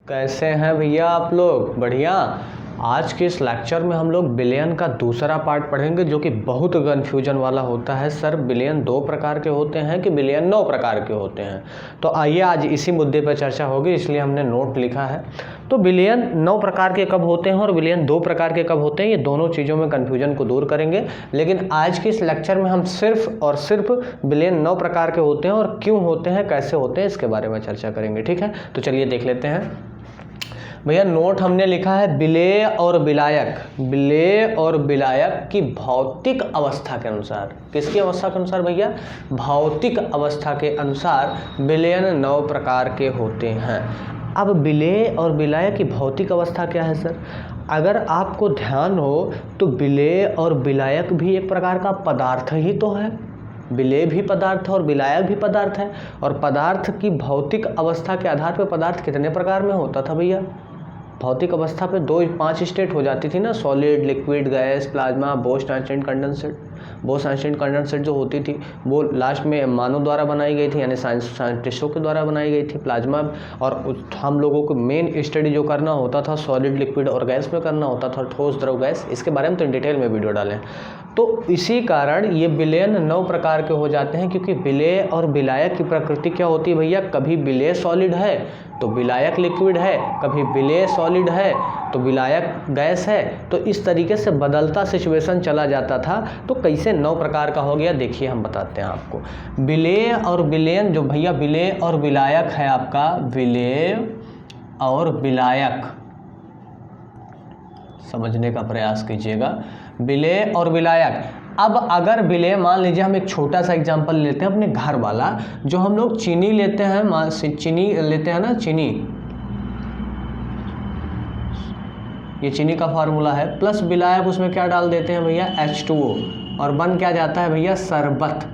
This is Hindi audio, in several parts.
कैसे हैं भैया आप लोग? बढ़िया। आज के इस लेक्चर में हम लोग बिलियन का दूसरा पार्ट पढ़ेंगे जो कि बहुत कन्फ्यूजन वाला होता है। सर बिलियन 2 प्रकार के होते हैं कि बिलियन 9 प्रकार के होते हैं? तो आइए आज इसी मुद्दे पर चर्चा होगी, इसलिए हमने नोट लिखा है। तो बिलियन 9 प्रकार के कब होते हैं और बिलियन 2 प्रकार के कब होते हैं, ये दोनों चीज़ों में कन्फ्यूजन को दूर करेंगे। लेकिन आज के इस लेक्चर में हम सिर्फ और सिर्फ बिलियन 9 प्रकार के होते हैं और क्यों होते हैं, कैसे होते हैं, इसके बारे में चर्चा करेंगे। ठीक है, तो चलिए देख लेते हैं। भैया नोट हमने लिखा है विलेय और विलायक। विलेय और विलायक की भौतिक अवस्था के अनुसार, किसकी अवस्था के अनुसार भैया? भौतिक अवस्था के अनुसार बिलियन 9 प्रकार के होते हैं। अब विलेय और विलायक की भौतिक अवस्था क्या है सर? अगर आपको ध्यान हो तो विलेय और विलायक भी एक प्रकार का पदार्थ ही तो है। विलेय भी पदार्थ है और विलायक भी पदार्थ है। और पदार्थ की भौतिक अवस्था के आधार पर पदार्थ कितने प्रकार में होता था भैया? भौतिक अवस्था पे 5 स्टेट हो जाती थी ना, solid, liquid, gas, plasma, Bose Einstein condensate. Bose Einstein condensate जो होती थी वो लास्ट में मानव द्वारा बनाई गई थी, यानी साइंटिस्टों के द्वारा बनाई गई थी। प्लाज्मा और हम लोगों को मेन स्टडी जो करना होता था सॉलिड, लिक्विड और गैस में करना होता था, ठोस, द्रव, गैस। इसके बारे में तो डिटेल में वीडियो डालें। तो इसी कारण ये बिलियन 9 प्रकार के हो जाते हैं, क्योंकि विलेय और विलायक की प्रकृति क्या होती है भैया? कभी विलेय सॉलिड है तो विलायक लिक्विड है, कभी विलेय सॉलिड है तो विलायक गैस है। तो इस तरीके से बदलता सिचुएशन चला जाता था। तो कैसे 9 प्रकार का हो गया, देखिए हम बताते हैं आपको। विलेय और विलयन जो भैया विलेय और विलायक है आपका, विलेय और विलायक समझने का प्रयास कीजिएगा। विलेय और विलायक। अब अगर विलेय, मान लीजिए हम एक छोटा सा एग्जांपल लेते हैं अपने घर वाला, जो हम लोग चीनी लेते हैं, चीनी लेते हैं ना, चीनी, ये चीनी का फार्मूला है, प्लस विलायक उसमें क्या डाल देते हैं भैया? H2O, और बन क्या जाता है भैया? शरबत।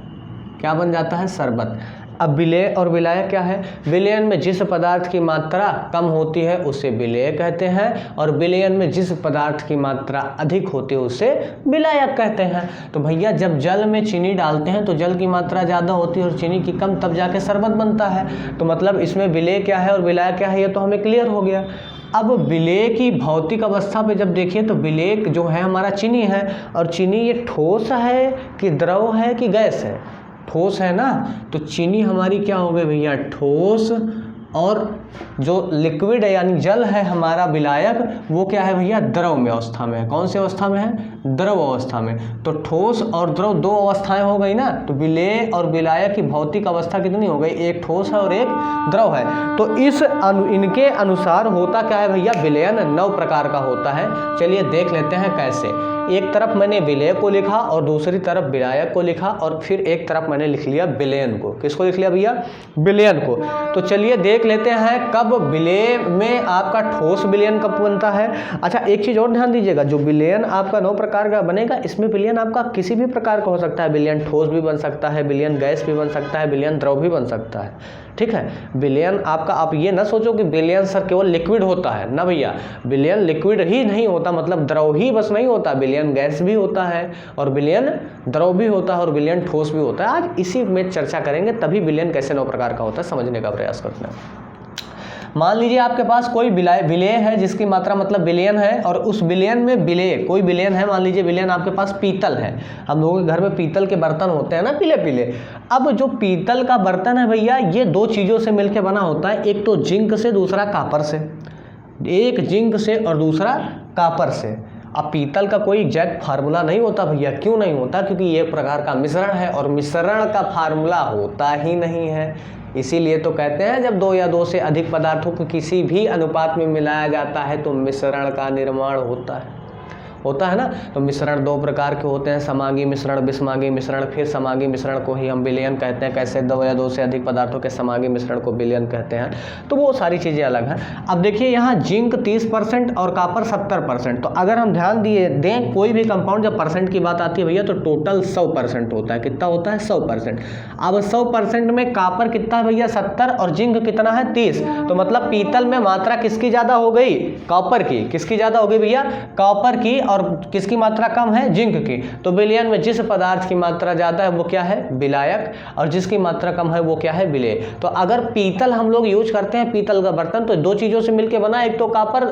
क्या बन जाता है? शरबत। अब विलेय और विलायक क्या है? विलयन में जिस पदार्थ की मात्रा कम होती है उसे विलेय कहते हैं, और विलयन में जिस पदार्थ की मात्रा अधिक होती है उसे विलायक कहते हैं। तो भैया जब जल में चीनी डालते हैं तो जल की मात्रा ज़्यादा होती है और चीनी की कम, तब जाके शरबत बनता है। तो मतलब इसमें विलेय क्या है और विलायक क्या है, ये तो हमें क्लियर हो गया। अब विलेय की भौतिक अवस्था पे जब देखिए तो विलेय जो है हमारा चीनी है, और चीनी ये ठोस है कि द्रव है कि गैस है? ठोस है ना, तो चीनी हमारी क्या हो गई भैया? ठोस। और जो लिक्विड है यानी जल है हमारा विलायक, वो क्या है भैया? द्रव में अवस्था में है। कौन सी अवस्था में है? द्रव अवस्था में। तो ठोस और द्रव 2 अवस्थाएं हो गई ना। तो विलेय और विलायक की भौतिक अवस्था कितनी हो गई? एक ठोस है और एक द्रव है। तो इनके अनुसार होता क्या है भैया? विलयन 9 प्रकार का होता है। चलिए देख लेते हैं कैसे। एक तरफ मैंने विलेय को लिखा और दूसरी तरफ विलायक को लिखा, और फिर एक तरफ मैंने लिख लिया विलयन को। किसको लिख लिया भैया? विलयन को। तो चलिए देख लेते हैं कब विलेय में आपका ठोस विलयन कब बनता है। अच्छा एक चीज़ और ध्यान दीजिएगा, जो विलयन आपका 9 प्रकार का बनेगा, इसमें विलयन आपका किसी भी प्रकार का हो सकता है। विलयन ठोस भी बन सकता है, विलयन गैस भी बन सकता है, विलयन द्रव भी बन सकता है। ठीक है, विलयन आपका, आप ये ना सोचो कि विलयन सर केवल लिक्विड होता है ना भैया। विलयन लिक्विड ही नहीं होता, मतलब द्रव ही बस नहीं होता, विलयन गैस भी होता है और विलयन द्रव भी होता है और विलयन ठोस भी होता है। आज इसी में चर्चा करेंगे, तभी विलयन कैसे 9 प्रकार का होता है समझने का प्रयास करते हैं। मान लीजिए आपके पास कोई विलेय है जिसकी मात्रा मतलब विलयन है, और उस विलयन में विलेय, कोई विलयन है, मान लीजिए विलयन आपके पास पीतल है। हम लोगों के घर में पीतल के बर्तन होते हैं ना, पीले पीले। अब जो पीतल का बर्तन है भैया, ये 2 चीज़ों से मिलकर बना होता है, एक तो जिंक से, दूसरा कापर से। एक जिंक से और दूसरा कापर से। अब पीतल का कोई एग्जैक्ट फार्मूला नहीं होता भैया। क्यों नहीं होता? क्योंकि ये एक प्रकार का मिश्रण है और मिश्रण का फार्मूला होता ही नहीं है। इसीलिए तो कहते हैं जब 2 या 2 से अधिक पदार्थों को किसी भी अनुपात में मिलाया जाता है तो मिश्रण का निर्माण होता है ना। तो मिश्रण 2 प्रकार के होते हैं, समांगी मिश्रण, विषमांगी मिश्रण। फिर समांगी मिश्रण को ही हम विलयन कहते हैं। कैसे? 2 या 2 से अधिक पदार्थों के समांगी मिश्रण को विलयन कहते हैं। तो वो सारी चीज़ें अलग हैं। अब देखिए यहाँ जिंक 30% और कापर 70%। तो अगर हम ध्यान दें कोई भी कंपाउंड जब परसेंट की बात आती है भैया तो टोटल 100% होता है। कितना होता है? 100%। अब 100% में कापर कितना है भैया? 70, और जिंक कितना है? 30। तो मतलब पीतल में मात्रा किसकी ज़्यादा हो गई? कॉपर की। किसकी ज़्यादा हो गई भैया? कॉपर की। और किसकी मात्रा कम है, जिंक की। तो विलयन में जिस पदार्थ की मात्रा ज़्यादा है वो क्या है, विलायक, और जिसकी मात्रा कम है वो क्या है, विलेय। तो अगर पीतल हम लोग यूज करते हैं, पीतल का बर्तन, तो दो चीज़ों से मिलकर बना, एक तो कापर,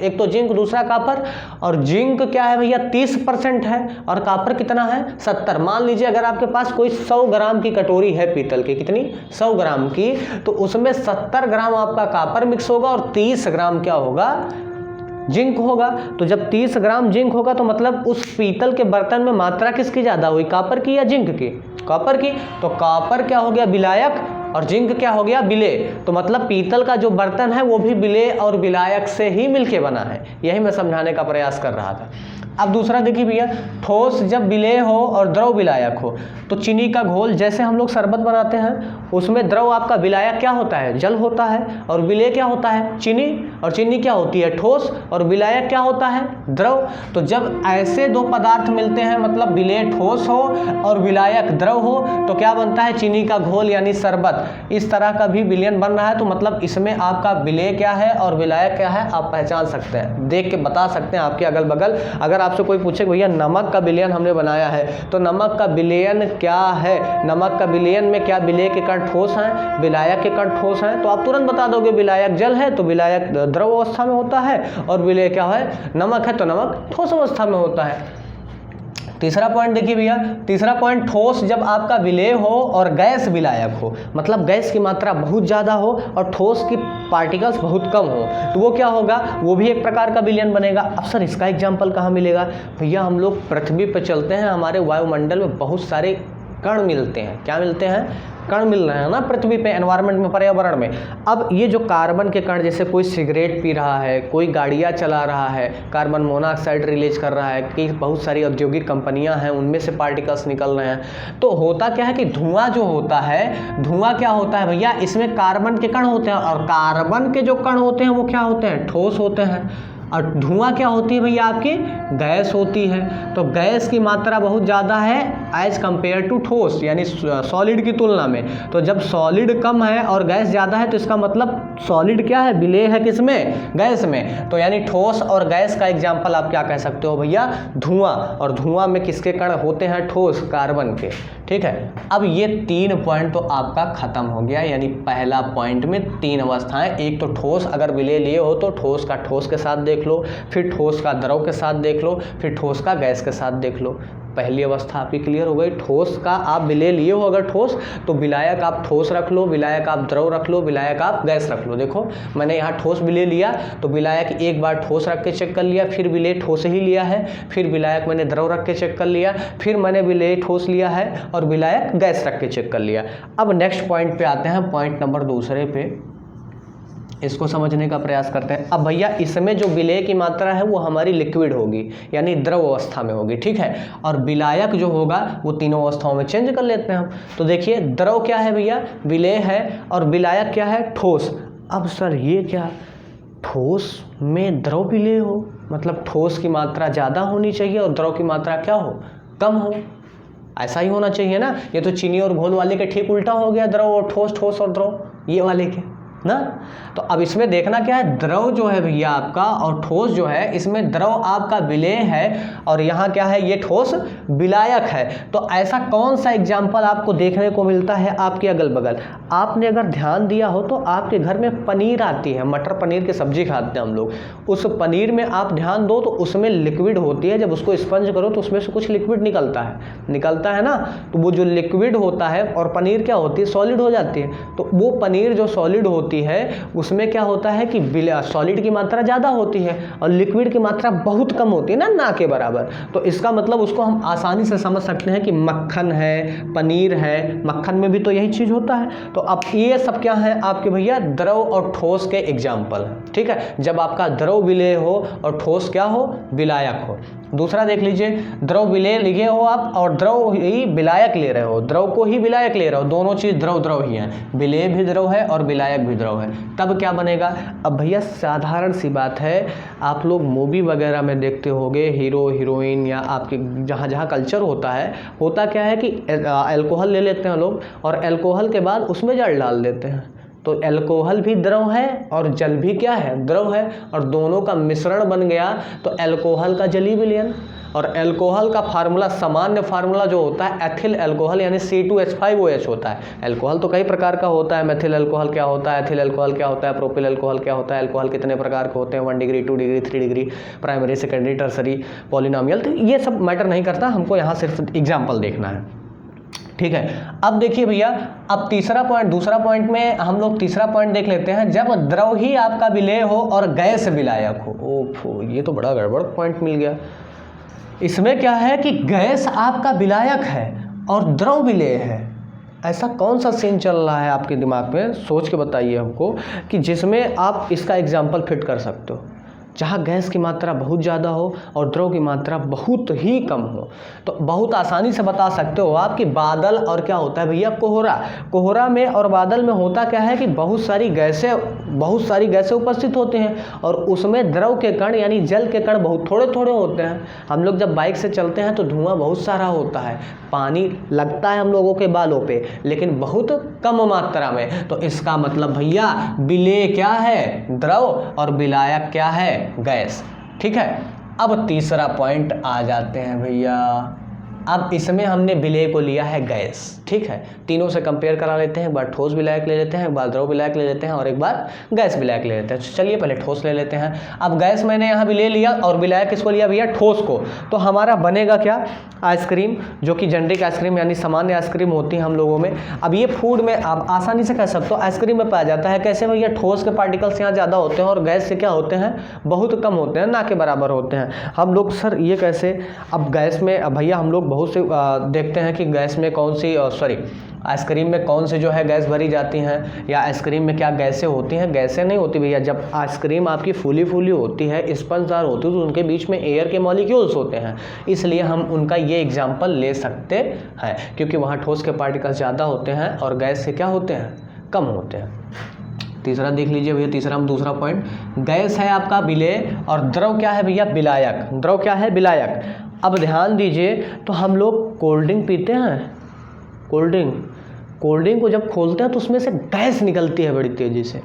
एक तो जिंक, दूसरा कापर। और जिंक क्या है भैया 30% है और कापर कितना है 70। मान लीजिए अगर आपके पास कोई 100 ग्राम की कटोरी है पीतल की, कितनी 100 ग्राम की, तो उसमें 70 ग्राम आपका कापर मिक्स होगा और 30 ग्राम क्या होगा, जिंक होगा। तो जब 30 ग्राम जिंक होगा तो मतलब उस पीतल के बर्तन में मात्रा किसकी ज़्यादा हुई, कापर की या जिंक की, कापर की। तो कापर क्या हो गया, विलायक, और जिंक क्या हो गया, विलेय। तो मतलब पीतल का जो बर्तन है वो भी विलेय और विलायक से ही मिलके बना है। यही मैं समझाने का प्रयास कर रहा था। अब दूसरा देखिए भैया, ठोस जब विलेय हो और द्रव विलायक हो, तो चीनी का घोल, जैसे हम लोग शरबत बनाते हैं उसमें द्रव आपका विलायक क्या होता है, जल होता है, और विलेय क्या होता है, चीनी, और चीनी क्या होती है, ठोस, और विलायक क्या होता है, द्रव। तो जब ऐसे दो पदार्थ मिलते हैं, मतलब विलेय ठोस हो और विलायक द्रव हो, तो क्या बनता है, चीनी का घोल यानी शरबत। इस तरह का भी विलयन बन रहा है। तो मतलब इसमें आपका विलेय क्या है और विलायक क्या है, आप पहचान सकते हैं, देख के बता सकते हैं आपके अगल बगल। अगर आपसे कोई पूछे भैया नमक का विलयन हमने बनाया है, तो नमक का विलयन क्या है, नमक का विलयन में क्या विलेय के कण ठोस हैं, विलायक के कण ठोस हैं, तो आप तुरंत बता दोगे विलायक जल है तो विलायक द्रव अवस्था में होता है, और विलेय क्या है, नमक है तो नमक ठोस अवस्था में होता है। तीसरा पॉइंट देखिए भैया, तीसरा पॉइंट, ठोस जब आपका विलेय हो और गैस विलायक हो, मतलब गैस की मात्रा बहुत ज़्यादा हो और ठोस की पार्टिकल्स बहुत कम हो, तो वो क्या होगा, वो भी एक प्रकार का विलयन बनेगा। अब सर इसका एग्जाम्पल कहाँ मिलेगा, भैया हम लोग पृथ्वी पर चलते हैं, हमारे वायुमंडल में बहुत सारे कण मिलते हैं, क्या मिलते हैं, कण मिल रहे हैं ना पृथ्वी पे, एनवायरनमेंट में, पर्यावरण में। अब ये जो कार्बन के कण, जैसे कोई सिगरेट पी रहा है, कोई गाड़ियाँ चला रहा है, कार्बन मोनोऑक्साइड रिलीज कर रहा है, कि बहुत सारी औद्योगिक कंपनियां हैं उनमें से पार्टिकल्स निकल रहे हैं, तो होता क्या है कि धुआं जो होता है, धुआं क्या होता है भैया, इसमें कार्बन के कण होते हैं, और कार्बन के जो कण होते हैं वो क्या होते हैं, ठोस होते हैं, और धुआं क्या होती है भैया आपकी, गैस होती है। तो गैस की मात्रा बहुत ज़्यादा है एज कंपेयर टू ठोस, यानी सॉलिड की तुलना में। तो जब सॉलिड कम है और गैस ज़्यादा है, तो इसका मतलब सॉलिड क्या है, विलेय है किसमें, गैस में। तो यानी ठोस और गैस का एग्जाम्पल आप क्या कह सकते हो भैया, धुआं, और धुआं में किसके कण होते हैं, ठोस, कार्बन के। ठीक है, अब ये 3 पॉइंट तो आपका खत्म हो गया, यानी पहला पॉइंट में 3 अवस्थाएं, एक तो ठोस, अगर विलेय लिए हो तो ठोस का ठोस के साथ देख लो, फिर ठोस का द्रव के साथ देख लो, फिर ठोस का गैस के साथ देख लो। पहली अवस्था आपकी क्लियर हो गई। ठोस का आप विलेय लिए हो अगर ठोस, तो विलायक आप ठोस रख लो, विलायक आप द्रव रख लो, विलायक आप गैस रख लो। देखो मैंने यहाँ ठोस विलेय लिया तो विलायक एक बार ठोस रख के चेक कर लिया, फिर विलेय ठोस ही लिया है, फिर विलायक मैंने द्रव रख के चेक कर लिया, फिर मैंने विलेय ठोस लिया है और विलायक गैस रख के चेक कर लिया। अब नेक्स्ट पॉइंट पे आते हैं, पॉइंट नंबर दूसरे पे, इसको समझने का प्रयास करते हैं। अब भैया इसमें जो विलेय की मात्रा है वो हमारी लिक्विड होगी, यानी द्रव अवस्था में होगी, ठीक है, और विलायक जो होगा वो तीनों अवस्थाओं में चेंज कर लेते हैं हम। तो देखिए द्रव क्या है भैया, विलेय है, और विलायक क्या है, ठोस। अब सर ये क्या, ठोस में द्रव विलेय हो, मतलब ठोस की मात्रा ज़्यादा होनी चाहिए और द्रव की मात्रा क्या हो, कम हो, ऐसा ही होना चाहिए ना। ये तो चीनी और घोल वाले के ठीक उल्टा हो गया, द्रव और ठोस, ठोस और द्रव, ये वाले के ना। तो अब इसमें देखना क्या है, द्रव जो है भैया आपका और ठोस जो है, इसमें द्रव आपका विलेय है और यहाँ क्या है, ये ठोस विलायक है। तो ऐसा कौन सा एग्जाम्पल आपको देखने को मिलता है आपके अगल बगल। आपने अगर ध्यान दिया हो तो आपके घर में पनीर आती है, मटर पनीर की सब्जी खाते हैं हम लोग, उस पनीर में आप ध्यान दो तो उसमें लिक्विड होती है, जब उसको स्पंज करो तो उसमें से कुछ लिक्विड निकलता है ना। तो वो जो लिक्विड होता है और पनीर क्या होती है, सॉलिड हो जाती है। तो वो पनीर जो सॉलिड होती है उसमें क्या होता है कि सॉलिड की मात्रा ज़्यादा होती है और लिक्विड की मात्रा बहुत कम होती है ना के बराबर। तो इसका मतलब उसको हम आसानी से समझ सकते हैं कि मक्खन है, पनीर है, मक्खन में भी तो यही चीज़ होता है। तो अब ये सब क्या है आपके भैया, द्रव और ठोस के एग्जाम्पल है, ठीक है, जब आपका द्रव विलेय हो और ठोस क्या हो, विलायक हो। दूसरा देख लीजिए, द्रव विलेय लिए हो आप और द्रव ही विलायक ले रहे हो, द्रव को ही विलायक ले रहे हो, दोनों चीज़ द्रव द्रव ही हैं, विलेय भी द्रव है और विलायक भी द्रव है। तब क्या बनेगा, अब भैया साधारण सी बात है, आप लोग मूवी वगैरह में देखते होंगे, हीरो हीरोइन या आपके जहाँ जहाँ कल्चर होता है, होता क्या है कि अल्कोहल ले लेते हैं लोग और अल्कोहल के बाद उसमें जल डाल देते हैं, तो अल्कोहल भी द्रव है और जल भी क्या है, द्रव है, और दोनों का मिश्रण बन गया तो अल्कोहल का जलीय विलयन। और अल्कोहल का फार्मूला, सामान्य फार्मूला जो होता है एथिल अल्कोहल यानी C2H5OH होता है। अल्कोहल तो कई प्रकार का होता है, मेथिल अल्कोहल क्या होता है, एथिल अल्कोहल क्या होता है, प्रोपिल अल्कोहल क्या होता है, अल्कोहल कितने प्रकार के होते हैं, 1 degree 2 degree 3 degree, primary secondary tertiary polynomial, तो ये सब मैटर नहीं करता, हमको यहाँ सिर्फ एग्जाम्पल देखना है। ठीक है, अब देखिए भैया, अब तीसरा पॉइंट, दूसरा पॉइंट में हम लोग तीसरा पॉइंट देख लेते हैं। जब द्रव ही आपका विलेय हो और गैस विलायक हो। ओफो, ये तो बड़ा गड़बड़ पॉइंट मिल गया। इसमें क्या है कि गैस आपका विलायक है और द्रव विलेय है। ऐसा कौन सा सीन चल रहा है आपके दिमाग में, सोच के बताइए हमको, कि जिसमें आप इसका एग्जाम्पल फिट कर सकते हो, जहाँ गैस की मात्रा बहुत ज़्यादा हो और द्रव की मात्रा बहुत ही कम हो। तो बहुत आसानी से बता सकते हो आप कि बादल और क्या होता है भैया, कोहरा। कोहरा में और बादल में होता क्या है कि बहुत सारी गैसें उपस्थित होते हैं और उसमें द्रव के कण यानी जल के कण बहुत थोड़े थोड़े होते हैं। हम लोग जब बाइक से चलते हैं तो धुआं बहुत सारा होता है, पानी लगता है हम लोगों के बालों पे, लेकिन बहुत कम मात्रा में। तो इसका मतलब भैया विलेय क्या है, द्रव, और विलायक क्या है, गैस। ठीक है, अब तीसरा पॉइंट आ जाते हैं भैया। अब इसमें हमने विलेय को लिया है गैस। ठीक है, तीनों से कंपेयर करा लेते हैं, एक बार ठोस विलायक ले लेते हैं, एक बार द्रव विलायक ले लेते हैं और एक बार गैस विलायक ले लेते हैं। चलिए पहले ठोस ले लेते हैं। अब गैस मैंने यहाँ भी ले लिया और विलायक किसको लिया भैया, ठोस को। तो हमारा बनेगा क्या, आइसक्रीम, जो कि जेनरिक आइसक्रीम यानी सामान्य आइसक्रीम होती है हम लोगों में। अब ये फूड में आप आसानी से कह सकते हो आइसक्रीम में पाया जाता है। कैसे भैया, ठोस के पार्टिकल्स यहाँ ज़्यादा होते हैं और गैस से क्या होते हैं, बहुत कम होते हैं, ना के बराबर होते हैं। हम लोग सर ये कैसे, अब गैस में भैया हम लोग बहुत से देखते हैं कि गैस में कौन सी आइसक्रीम में कौन से जो है गैस भरी जाती हैं, या आइसक्रीम में क्या गैसें होती हैं। गैसें नहीं होती भैया, जब आइसक्रीम आपकी फूली फूली होती है, स्पंजदार होती है, तो उनके बीच में एयर के मॉलिक्यूल्स होते हैं, इसलिए हम उनका ये एग्जाम्पल ले सकते हैं, क्योंकि वहाँ ठोस के पार्टिकल्स ज़्यादा होते हैं और गैस से क्या होते हैं, कम होते हैं। तीसरा देख लीजिए भैया, तीसरा हम दूसरा पॉइंट, गैस है आपका विलेय और द्रव क्या है भैया, विलायक। द्रव क्या है, विलायक। अब ध्यान दीजिए, तो हम लोग कोल्ड ड्रिंक पीते हैं, कोल्ड ड्रिंक को जब खोलते हैं तो उसमें से गैस निकलती है बड़ी तेज़ी से,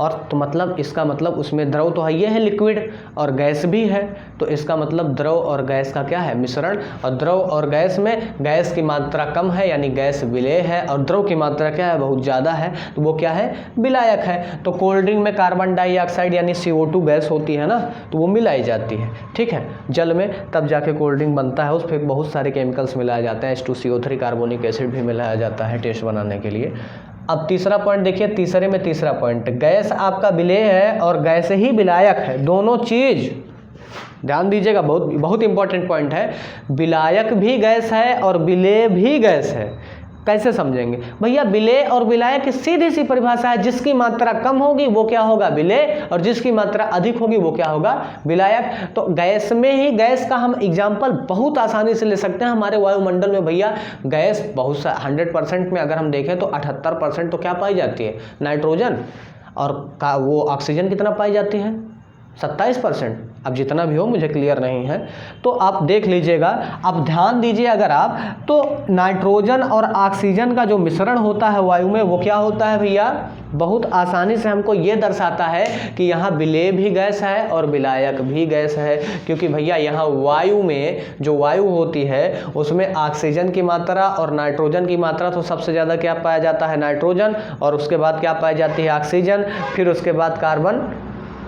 और तो मतलब इसका मतलब उसमें द्रव तो है, ये है लिक्विड, और गैस भी है। तो इसका मतलब द्रव और गैस का क्या है, मिश्रण। और द्रव और गैस में गैस की मात्रा कम है यानी गैस विलेय है, और द्रव की मात्रा क्या है, बहुत ज़्यादा है, तो वो क्या है, विलायक है। तो कोल्ड ड्रिंक में कार्बन डाइऑक्साइड यानी CO2 गैस होती है ना, तो वो मिलाई जाती है। ठीक है, जल में तब जाके कोल्ड ड्रिंक बनता है, उस पर बहुत सारे केमिकल्स मिलाए जाते हैं, H2CO3 कार्बोनिक एसिड भी मिलाया जाता है टेस्ट बनाने के लिए। अब तीसरा पॉइंट देखिए, तीसरे में तीसरा पॉइंट, गैस आपका विलेय है और गैस ही विलायक है, दोनों चीज़ ध्यान दीजिएगा, बहुत बहुत इंपॉर्टेंट पॉइंट है। विलायक भी गैस है और विलेय भी गैस है। कैसे समझेंगे भैया, विलेय और विलायक की सीधी सी परिभाषा है, जिसकी मात्रा कम होगी वो क्या होगा, विलेय, और जिसकी मात्रा अधिक होगी वो क्या होगा, विलायक। तो गैस में ही, गैस का हम एग्जाम्पल बहुत आसानी से ले सकते हैं। हमारे वायुमंडल में भैया गैस बहुत सा 100% में अगर हम देखें तो 78% तो क्या पाई जाती है, नाइट्रोजन, और का वो ऑक्सीजन कितना पाई जाती है, 27%। अब जितना भी हो मुझे क्लियर नहीं है, तो आप देख लीजिएगा। अब ध्यान दीजिए अगर आप, तो नाइट्रोजन और ऑक्सीजन का जो मिश्रण होता है वायु में, वो क्या होता है भैया, बहुत आसानी से हमको ये दर्शाता है कि यहाँ विलेय भी गैस है और विलायक भी गैस है। क्योंकि भैया यहाँ वायु में जो वायु होती है उसमें ऑक्सीजन की मात्रा और नाइट्रोजन की मात्रा, तो सबसे ज़्यादा क्या पाया जाता है, नाइट्रोजन, और उसके बाद क्या पाई जाती है, ऑक्सीजन, फिर उसके बाद कार्बन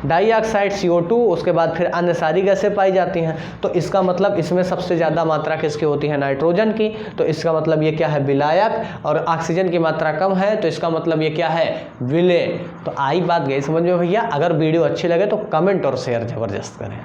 डाइऑक्साइड CO2, उसके बाद फिर अन्य सारी गैसें पाई जाती हैं। तो इसका मतलब इसमें सबसे ज़्यादा मात्रा किसकी होती है, नाइट्रोजन की। तो इसका मतलब ये क्या है, विलायक, और ऑक्सीजन की मात्रा कम है, तो इसका मतलब ये क्या है, विलेय। तो आई बात गई समझ में भैया। अगर वीडियो अच्छी लगे तो कमेंट और शेयर ज़बरदस्त करें।